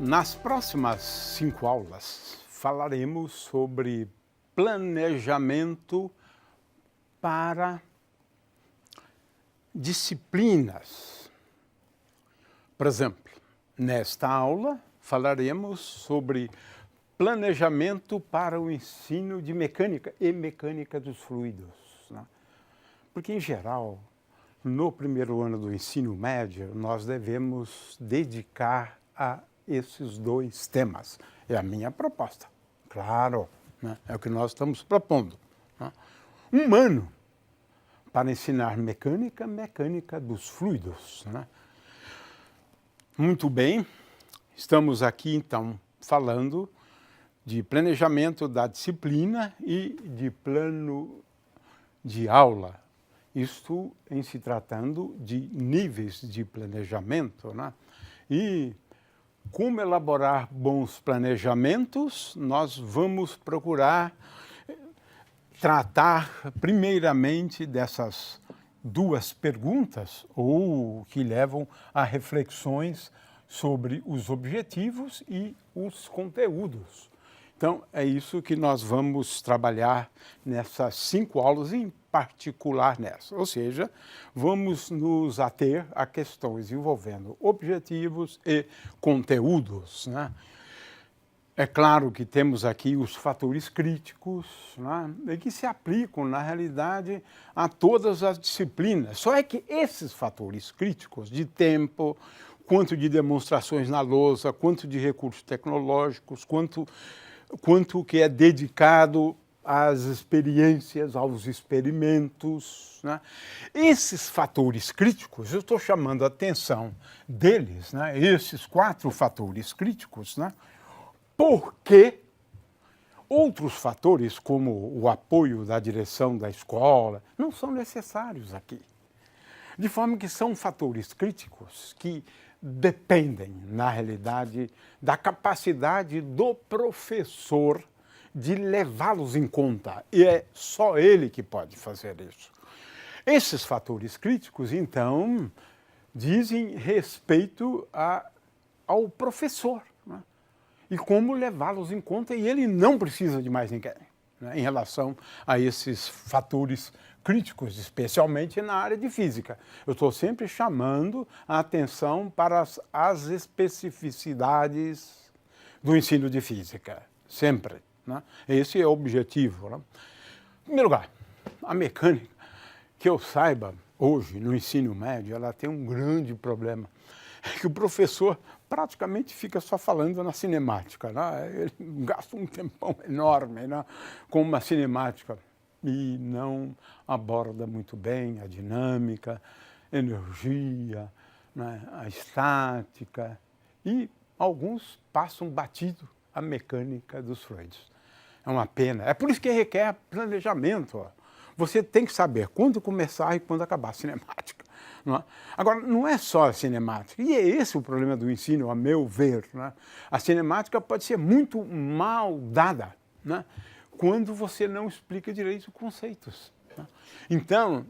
Nas próximas 5 aulas, falaremos sobre planejamento para disciplinas. Por exemplo, nesta aula, falaremos sobre planejamento para o ensino de mecânica e mecânica dos fluidos, né? Porque, em geral, no primeiro ano do ensino médio, nós devemos dedicar a esses dois temas. É a minha proposta, claro, né? É o que nós estamos propondo, né? Um ano para ensinar mecânica dos fluidos, né? Muito bem, estamos aqui então falando de planejamento da disciplina e de plano de aula. Isto em se tratando de níveis de planejamento, né? E como elaborar bons planejamentos, nós vamos procurar tratar primeiramente dessas duas perguntas, ou que levam a reflexões sobre os objetivos e os conteúdos. Então, é isso que nós vamos trabalhar nessas 5 aulas, em particular nessa. Ou seja, vamos nos ater a questões envolvendo objetivos e conteúdos, né? É claro que temos aqui os fatores críticos, né, que se aplicam, na realidade, a todas as disciplinas. Só é que esses fatores críticos de tempo, quanto de demonstrações na lousa, quanto de recursos tecnológicos, quanto que é dedicado às experiências, aos experimentos, né? Esses fatores críticos, eu estou chamando a atenção deles, né, esses 4 fatores críticos, né, porque outros fatores, como o apoio da direção da escola, não são necessários aqui. De forma que são fatores críticos que dependem, na realidade, da capacidade do professor de levá-los em conta. E é só ele que pode fazer isso. Esses fatores críticos, então, dizem respeito ao professor, né? E como levá-los em conta, e ele não precisa de mais ninguém, né, em relação a esses fatores críticos, especialmente na área de física. Eu estou sempre chamando a atenção para as especificidades do ensino de física, sempre, né? Esse é o objetivo, né? Em primeiro lugar, a mecânica, que eu saiba, hoje, no ensino médio, ela tem um grande problema. É que o professor praticamente fica só falando na cinemática, né? Ele gasta um tempão enorme, né, com uma cinemática e não aborda muito bem a dinâmica, energia, né, a estática, e alguns passam batido a mecânica dos fluidos. É uma pena. É por isso que requer planejamento. Você tem que saber quando começar e quando acabar a cinemática, não é? Agora, não é só a cinemática, e é esse o problema do ensino, a meu ver, né? A cinemática pode ser muito mal dada, né, quando você não explica direito os conceitos, né? Então,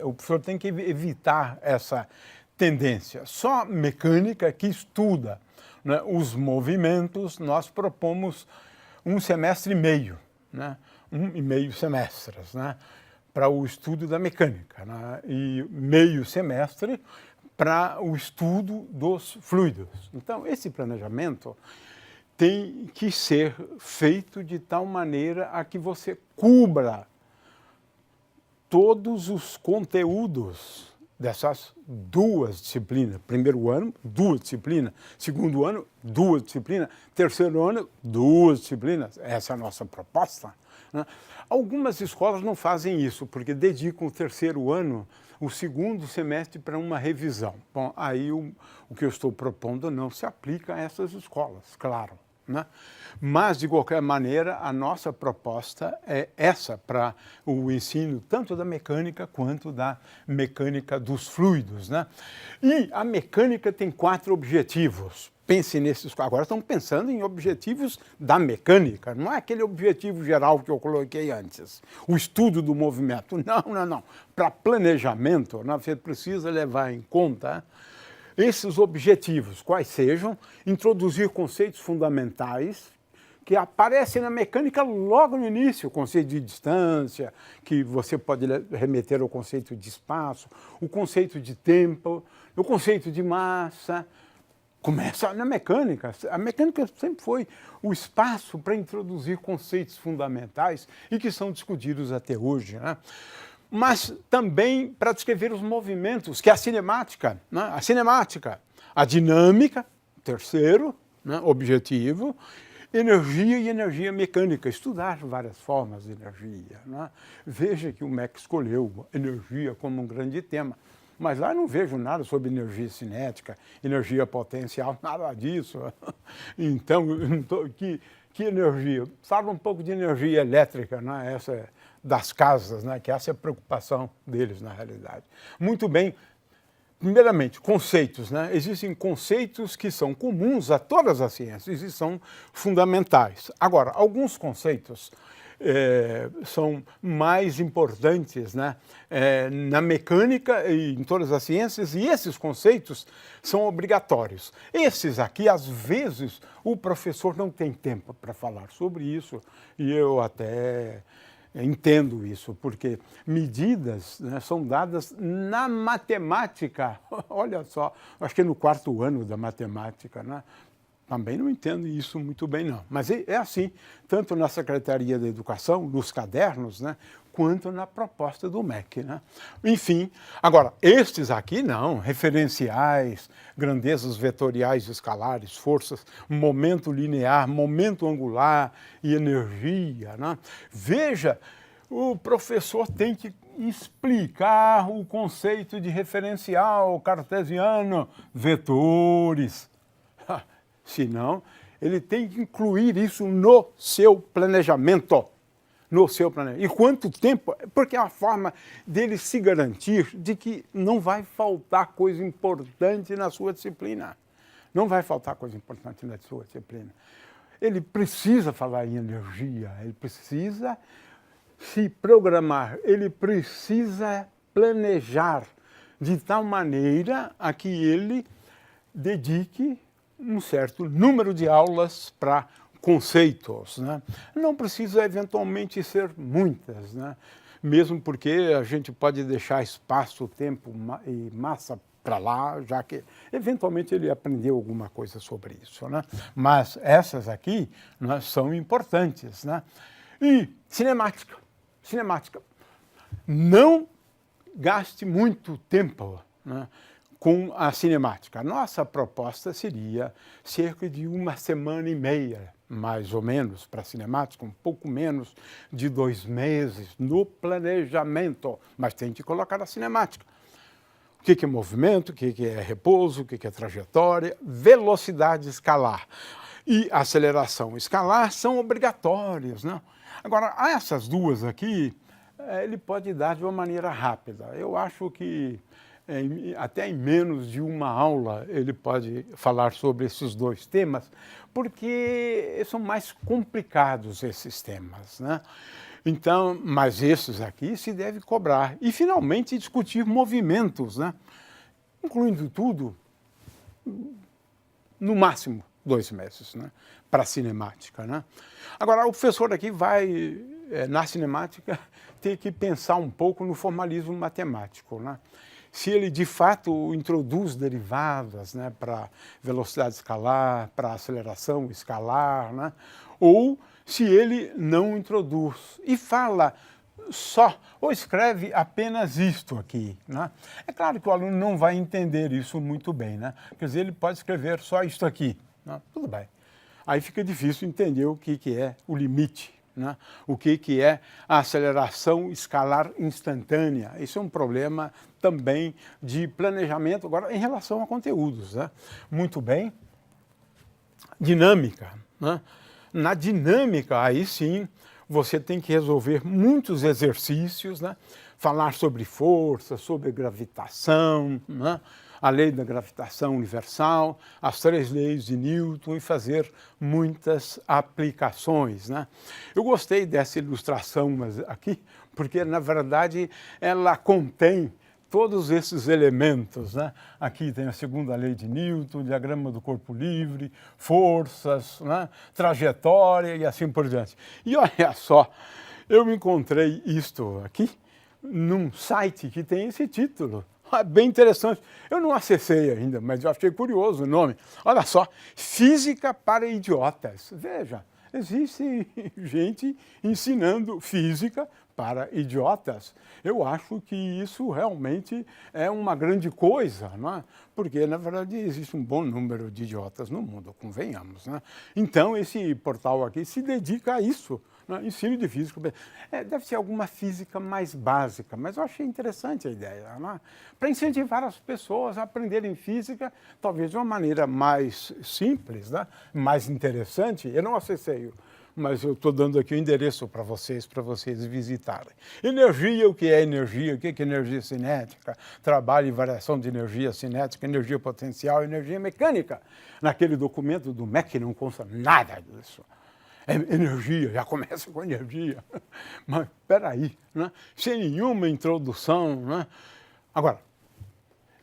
o professor tem que evitar essa tendência. Só mecânica que estuda, né, os movimentos, nós propomos um semestre e meio, né, 1,5 semestres, né, para o estudo da mecânica, né, e meio semestre para o estudo dos fluidos. Então, esse planejamento tem que ser feito de tal maneira a que você cubra todos os conteúdos dessas duas disciplinas. Primeiro ano, 2 disciplinas. Segundo ano, 2 disciplinas. Terceiro ano, 2 disciplinas. Essa é a nossa proposta, né? Algumas escolas não fazem isso, porque dedicam o terceiro ano, o segundo semestre, para uma revisão. Bom, aí o que eu estou propondo não se aplica a essas escolas, claro, né? Mas, de qualquer maneira, a nossa proposta é essa para o ensino tanto da mecânica quanto da mecânica dos fluidos, né? E a mecânica tem 4 objetivos. Pense nesses. Agora estamos pensando em objetivos da mecânica, não é aquele objetivo geral que eu coloquei antes, o estudo do movimento. Não. Para planejamento, você precisa levar em conta esses objetivos, quais sejam, introduzir conceitos fundamentais que aparecem na mecânica logo no início, o conceito de distância, que você pode remeter ao conceito de espaço, o conceito de tempo, o conceito de massa. Começa na mecânica. A mecânica sempre foi o espaço para introduzir conceitos fundamentais e que são discutidos até hoje, né? Mas também para descrever os movimentos, que é a cinemática, né? A cinemática, a dinâmica, terceiro, né, objetivo, energia e energia mecânica, estudar várias formas de energia, né? Veja que o MEC escolheu energia como um grande tema, mas lá não vejo nada sobre energia cinética, energia potencial, nada disso. Então, que energia? Fala um pouco de energia elétrica, né? Essa das casas, né? Que essa é a preocupação deles, na realidade. Muito bem. Primeiramente, conceitos, né? Existem conceitos que são comuns a todas as ciências e são fundamentais. Agora, alguns conceitos são mais importantes, né? Na mecânica e em todas as ciências, e esses conceitos são obrigatórios. Esses aqui, às vezes, o professor não tem tempo para falar sobre isso, e eu até entendo isso, porque medidas, né, são dadas na matemática. Olha só, acho que é no 4º ano da matemática, né? Também não entendo isso muito bem, não. Mas é assim, tanto na Secretaria da Educação, nos cadernos, né, quanto na proposta do MEC, né? Enfim, agora, estes aqui não, referenciais, grandezas vetoriais escalares, forças, momento linear, momento angular e energia, né? Veja, o professor tem que explicar o conceito de referencial cartesiano, vetores. Senão, ele tem que incluir isso no seu planejamento. No seu planejamento. E quanto tempo? Porque é uma forma dele se garantir de que não vai faltar coisa importante na sua disciplina. Não vai faltar coisa importante na sua disciplina. Ele precisa falar em energia, ele precisa se programar, ele precisa planejar de tal maneira a que ele dedique um certo número de aulas para conceitos, né? Não precisa eventualmente ser muitas, né? Mesmo porque a gente pode deixar espaço, tempo e massa para lá, já que eventualmente ele aprendeu alguma coisa sobre isso, né? Mas essas aqui, né, são importantes, né? E cinemática. Cinemática. Não gaste muito tempo, né, com a cinemática. Nossa proposta seria cerca de 1,5 semanas, mais ou menos, para a cinemática, um pouco menos de 2 meses no planejamento, mas tem que colocar a cinemática. O que é movimento, o que é repouso, o que é trajetória, velocidade escalar e aceleração escalar são obrigatórios, né? Agora, essas duas aqui, ele pode dar de uma maneira rápida. Eu acho que até em menos de uma aula ele pode falar sobre esses dois temas, porque são mais complicados esses temas, né? Então, mas esses aqui se deve cobrar. E, finalmente, discutir movimentos, né? Incluindo tudo, no máximo 2 meses, né? Para a cinemática, né? Agora, o professor aqui vai, na cinemática, ter que pensar um pouco no formalismo matemático, né? Se ele, de fato, introduz derivadas, né, para velocidade escalar, para aceleração escalar, né? Ou se ele não introduz e fala só, ou escreve apenas isto aqui, né? É claro que o aluno não vai entender isso muito bem, né? Quer dizer, ele pode escrever só isto aqui, né? Tudo bem. Aí fica difícil entender o que é o limite, né? O que é a aceleração escalar instantânea. Isso é um problema também de planejamento, agora, em relação a conteúdos, né? Muito bem. Dinâmica, né? Na dinâmica, aí sim, você tem que resolver muitos exercícios, né? Falar sobre força, sobre gravitação, né? A lei da gravitação universal, as 3 leis de Newton e fazer muitas aplicações, né? Eu gostei dessa ilustração aqui, porque, na verdade, ela contém todos esses elementos, né? Aqui tem a segunda lei de Newton, diagrama do corpo livre, forças, né? Trajetória e assim por diante. E olha só, eu encontrei isto aqui num site que tem esse título. Bem interessante. Eu não acessei ainda, mas eu achei curioso o nome. Olha só, Física para Idiotas. Veja, existe gente ensinando física para idiotas. Eu acho que isso realmente é uma grande coisa, não é? Porque, na verdade, existe um bom número de idiotas no mundo, convenhamos, né? Então, esse portal aqui se dedica a isso, né? Ensino de física. Deve ser alguma física mais básica, mas eu achei interessante a ideia, né? Para incentivar as pessoas a aprenderem física, talvez de uma maneira mais simples, né? Mais interessante. Eu não acessei, mas eu estou dando aqui o endereço para vocês visitarem. Energia, o que é energia? O que é energia cinética? Trabalho e variação de energia cinética, energia potencial, energia mecânica. Naquele documento do MEC não consta nada disso. É energia, já começa com energia. Mas, espera aí, né? Sem nenhuma introdução, né? Agora,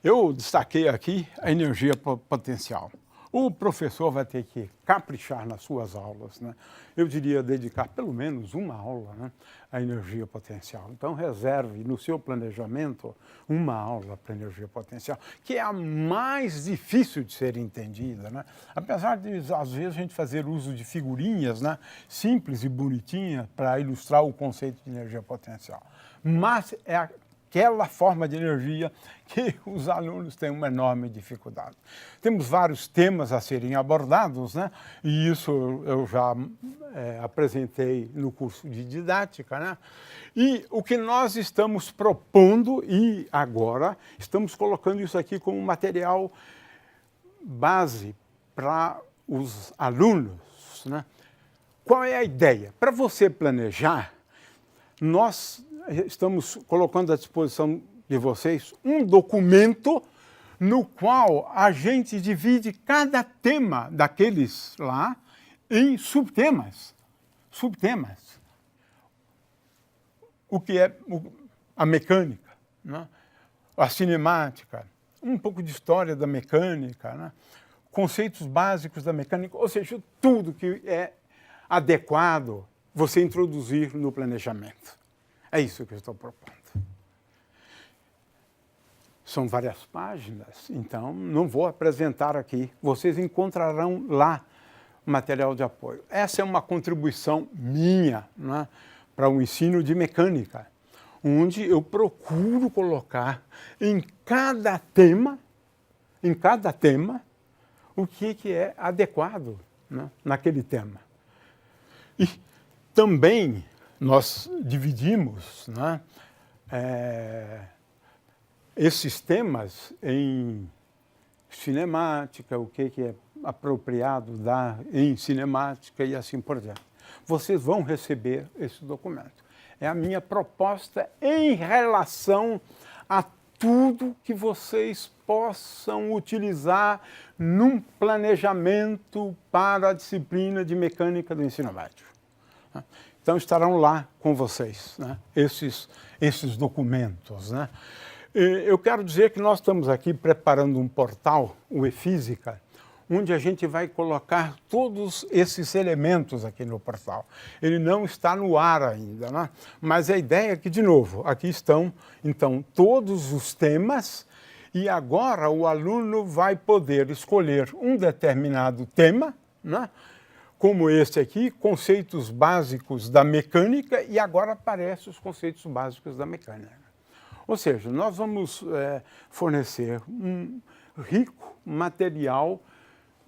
eu destaquei aqui a energia potencial. O professor vai ter que caprichar nas suas aulas, né? Eu diria dedicar pelo menos uma aula, né, à energia potencial. Então, reserve no seu planejamento uma aula para energia potencial, que é a mais difícil de ser entendida, né? Apesar de, às vezes, a gente fazer uso de figurinhas, né, simples e bonitinhas para ilustrar o conceito de energia potencial. Mas é aquela forma de energia que os alunos têm uma enorme dificuldade. Temos vários temas a serem abordados, né? E isso eu já apresentei no curso de didática, né? E o que nós estamos propondo, e agora estamos colocando isso aqui como material base para os alunos, né? Qual é a ideia? Para você planejar, nós estamos colocando à disposição de vocês um documento no qual a gente divide cada tema daqueles lá em subtemas. Subtemas. O que é a mecânica, né? A cinemática, um pouco de história da mecânica, né? Conceitos básicos da mecânica, ou seja, tudo que é adequado você introduzir no planejamento. É isso que eu estou propondo. São várias páginas, então não vou apresentar aqui. Vocês encontrarão lá material de apoio. Essa é uma contribuição minha, né, para o ensino de mecânica, onde eu procuro colocar em cada tema, o que é adequado, né, naquele tema. E também nós dividimos, né, esses temas em cinemática, o que é apropriado dar em cinemática e assim por diante. Vocês vão receber esse documento. É a minha proposta em relação a tudo que vocês possam utilizar num planejamento para a disciplina de mecânica do ensino médio. Então, estarão lá com vocês, né, esses documentos, né? Eu quero dizer que nós estamos aqui preparando um portal, o eFísica, onde a gente vai colocar todos esses elementos aqui no portal. Ele não está no ar ainda, né? Mas a ideia é que, de novo, aqui estão, então, todos os temas, e agora o aluno vai poder escolher um determinado tema, né? Como este aqui, conceitos básicos da mecânica, e agora aparecem os conceitos básicos da mecânica. Ou seja, nós vamos fornecer um rico material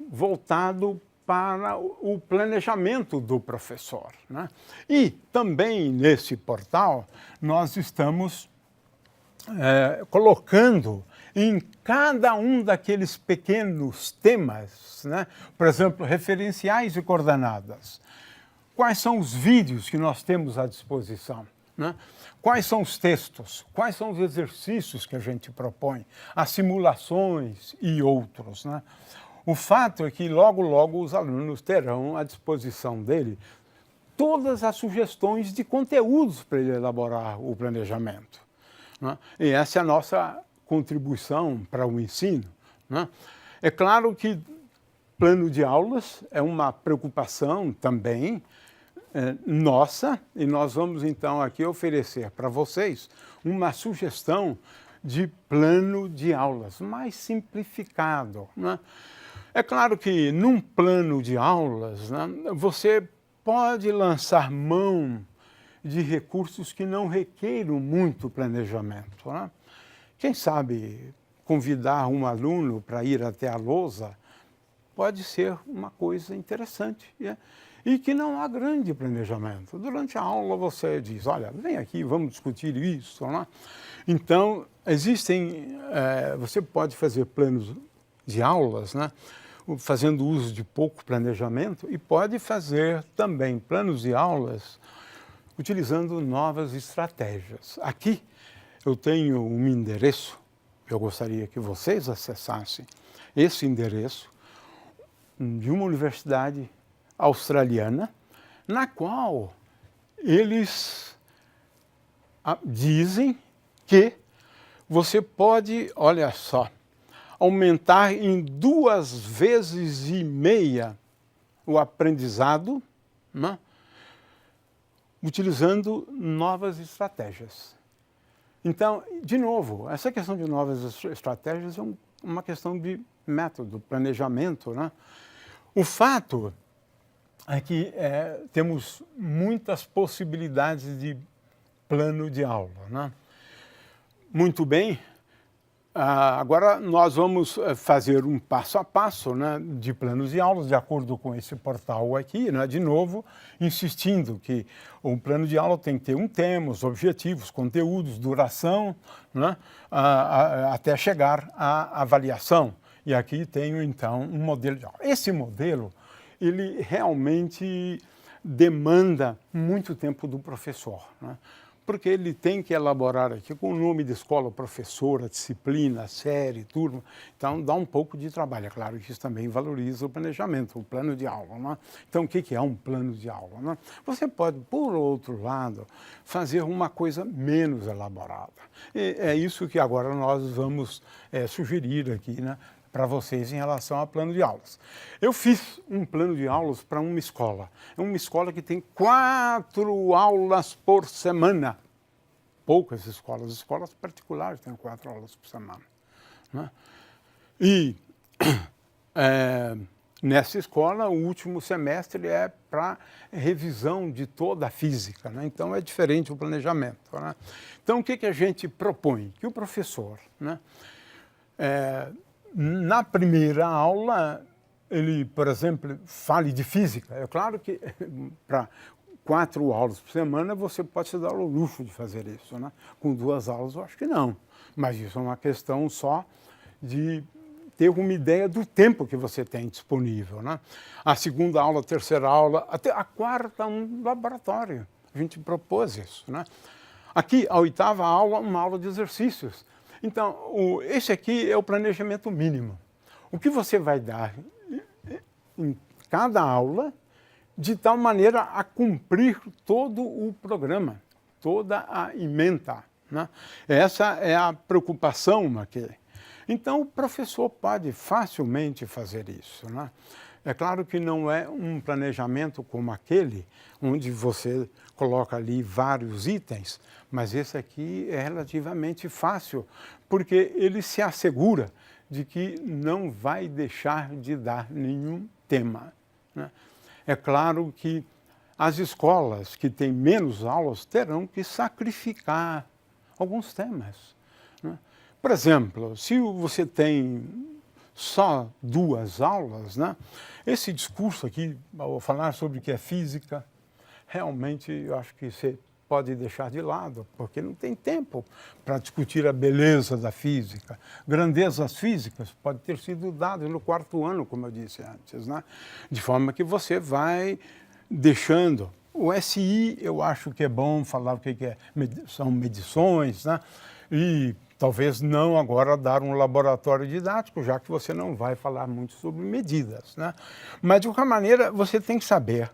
voltado para o planejamento do professor, né? E também nesse portal nós estamos colocando em cada um daqueles pequenos temas, né? Por exemplo, referenciais e coordenadas. Quais são os vídeos que nós temos à disposição, né? Quais são os textos? Quais são os exercícios que a gente propõe? As simulações e outros, né? O fato é que logo, logo os alunos terão à disposição dele todas as sugestões de conteúdos para ele elaborar o planejamento. né? E essa é a nossa contribuição para o ensino, né? É claro que plano de aulas é uma preocupação também nossa, e nós vamos então aqui oferecer para vocês uma sugestão de plano de aulas mais simplificado, né? É claro que num plano de aulas, né, você pode lançar mão de recursos que não requeiram muito planejamento, né? Quem sabe convidar um aluno para ir até a lousa pode ser uma coisa interessante, né? E que não há grande planejamento. Durante a aula você diz, olha, vem aqui, vamos discutir isso, né? Então, você pode fazer planos de aulas, né, fazendo uso de pouco planejamento, e pode fazer também planos de aulas utilizando novas estratégias. Aqui eu tenho um endereço, eu gostaria que vocês acessassem esse endereço de uma universidade australiana, na qual eles dizem que você pode, olha só, aumentar em 2,5 vezes o aprendizado, né, utilizando novas estratégias. Então, de novo, essa questão de novas estratégias é uma questão de método, planejamento, né? O fato é que temos muitas possibilidades de plano de aula, né? Muito bem, agora nós vamos fazer um passo a passo, né, de planos de aulas, de acordo com esse portal aqui, né, de novo, insistindo que o plano de aula tem que ter um tema, os objetivos, conteúdos, duração, né, até chegar à avaliação. E aqui tenho, então, um modelo de aula. Esse modelo, ele realmente demanda muito tempo do professor, né? Porque ele tem que elaborar aqui com o nome de escola, professora, disciplina, série, turma. Então, dá um pouco de trabalho. É claro que isso também valoriza o planejamento, o plano de aula, né? Então, o que é um plano de aula, né? Você pode, por outro lado, fazer uma coisa menos elaborada. E é isso que agora nós vamos sugerir aqui, né, para vocês em relação a plano de aulas. Eu fiz um plano de aulas para uma escola. É uma escola que tem 4 aulas por semana. Poucas escolas particulares têm 4 aulas por semana, né? E nessa escola, o último semestre é para revisão de toda a física, né? Então é diferente o planejamento, né? Então o que a gente propõe? Que o professor, né, na primeira aula, ele, por exemplo, fale de física. É claro que para 4 aulas por semana você pode se dar o luxo de fazer isso, né? Com 2 aulas eu acho que não. Mas isso é uma questão só de ter uma ideia do tempo que você tem disponível, né? A segunda aula, a terceira aula, até a quarta, um laboratório. A gente propôs isso, né? Aqui, a 8ª aula, uma aula de exercícios. Então, esse aqui é o planejamento mínimo. O que você vai dar em cada aula, de tal maneira a cumprir todo o programa, toda a ementa, né? Essa é a preocupação aqui. Então, o professor pode facilmente fazer isso, né? É claro que não é um planejamento como aquele, onde você coloca ali vários itens, mas esse aqui é relativamente fácil, porque ele se assegura de que não vai deixar de dar nenhum tema, né? É claro que as escolas que têm menos aulas terão que sacrificar alguns temas, né? Por exemplo, se você tem só 2 aulas, né, esse discurso aqui, ao falar sobre o que é física, realmente eu acho que você pode deixar de lado, porque não tem tempo para discutir a beleza da física. Grandezas físicas pode ter sido dadas no 4º ano, como eu disse antes, né? De forma que você vai deixando. O SI, eu acho que é bom falar o que são medições, né? E talvez não agora dar um laboratório didático, já que você não vai falar muito sobre medidas, né? Mas, de qualquer maneira, você tem que saber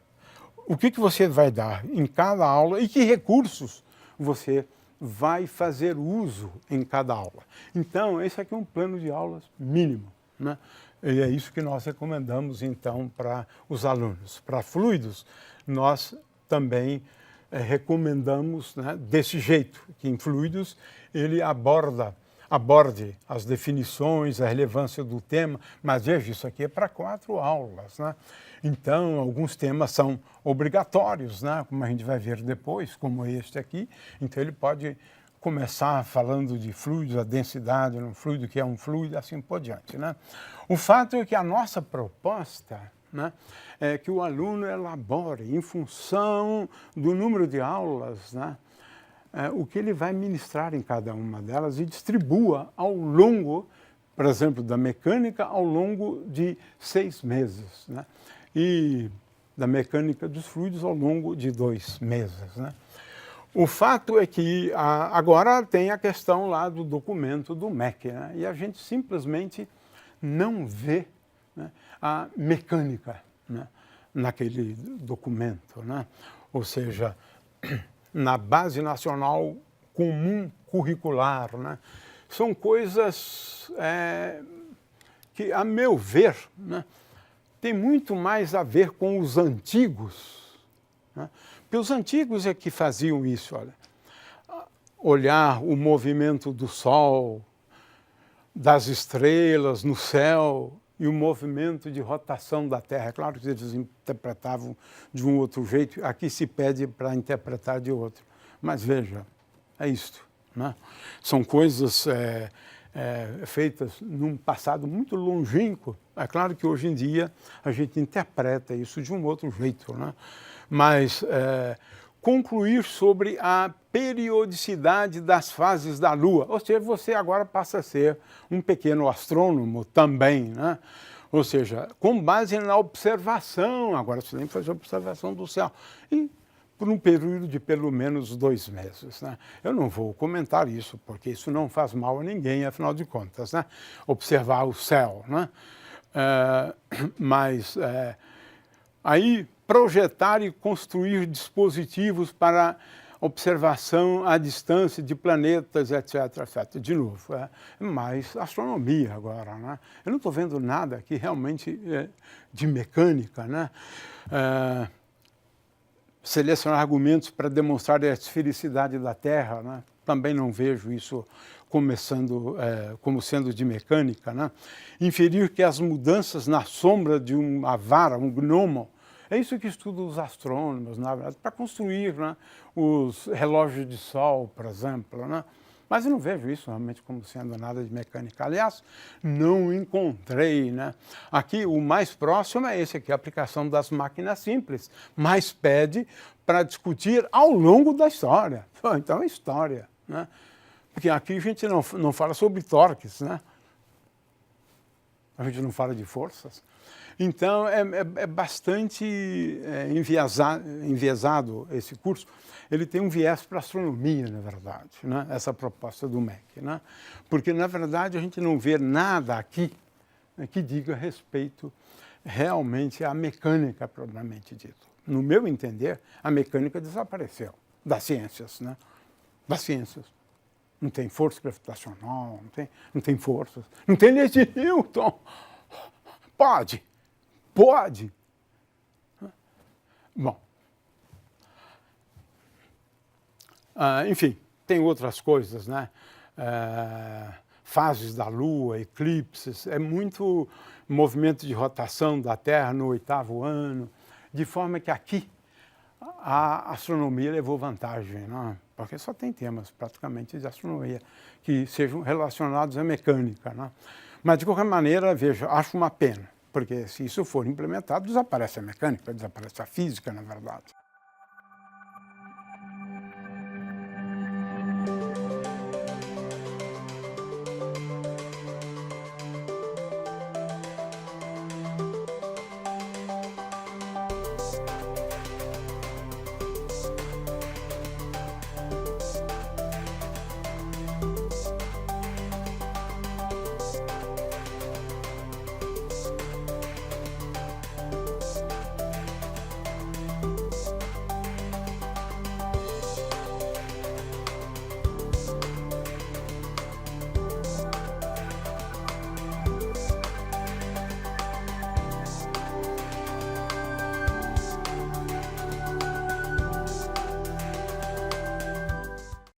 o que você vai dar em cada aula e que recursos você vai fazer uso em cada aula. Então, esse aqui é um plano de aulas mínimo, né? E é isso que nós recomendamos, então, para os alunos. Para fluidos, nós também recomendamos, né, desse jeito, que em fluidos ele aborde as definições, a relevância do tema, mas veja, isso aqui é para 4 aulas, né? Então, alguns temas são obrigatórios, né, como a gente vai ver depois, como este aqui. Então, ele pode começar falando de fluidos, a densidade no fluido, que é um fluido, assim por diante, né? O fato é que a nossa proposta, né, é que o aluno elabore, em função do número de aulas, né, o que ele vai ministrar em cada uma delas e distribua ao longo, por exemplo, da mecânica, ao longo de 6 meses, né? E da mecânica dos fluidos ao longo de 2 meses, né? O fato é que agora tem a questão lá do documento do MEC, né? E a gente simplesmente não vê, né, a mecânica, né, naquele documento, né? Ou seja, na Base Nacional Comum Curricular, né? São coisas que, a meu ver, né, tem muito mais a ver com os antigos, né? Porque os antigos é que faziam isso, olha, olhar o movimento do Sol, das estrelas no céu e o movimento de rotação da Terra. É claro que eles interpretavam de um outro jeito, aqui se pede para interpretar de outro. Mas veja, é isto, né? São coisas feitas num passado muito longínquo. É claro que hoje em dia a gente interpreta isso de um outro jeito, né? Mas concluir sobre a periodicidade das fases da Lua. Ou seja, você agora passa a ser um pequeno astrônomo também, né? Ou seja, com base na observação, agora você tem que fazer observação do céu. E por um período de pelo menos 2 meses, né? Eu não vou comentar isso, porque isso não faz mal a ninguém, afinal de contas, né? Observar o céu, né? Aí projetar e construir dispositivos para observação à distância de planetas, etc, etc. De novo, mais astronomia agora, né? Eu não estou vendo nada aqui realmente de mecânica, né? Selecionar argumentos para demonstrar a esfericidade da Terra, né? Também não vejo isso como sendo de mecânica, né? Inferir que as mudanças na sombra de uma vara, um gnomo, é isso que estudam os astrônomos, na verdade, para construir, né, os relógios de sol, por exemplo, né? Mas eu não vejo isso realmente como sendo nada de mecânica. Aliás, não encontrei, né? Aqui o mais próximo é esse aqui, a aplicação das máquinas simples, mas pede para discutir ao longo da história. Então é história, né? Porque aqui a gente não fala sobre torques, né? A gente não fala de forças. Então, é bastante enviesado esse curso. Ele tem um viés para astronomia, na verdade, né? Essa proposta do MEC, né? Porque, na verdade, a gente não vê nada aqui, né, que diga respeito realmente à mecânica propriamente dito. No meu entender, a mecânica desapareceu das ciências, né? Das ciências. Não tem força gravitacional, não tem forças. Não tem lei de Newton. Pode. Bom. Enfim, tem outras coisas, né? Fases da Lua, eclipses, é muito movimento de rotação da Terra no 8º ano, de forma que aqui a astronomia levou vantagem, né? Porque só tem temas praticamente de astronomia que sejam relacionados à mecânica, né? Mas, de qualquer maneira, veja, acho uma pena, porque se isso for implementado, desaparece a mecânica, desaparece a física, na verdade.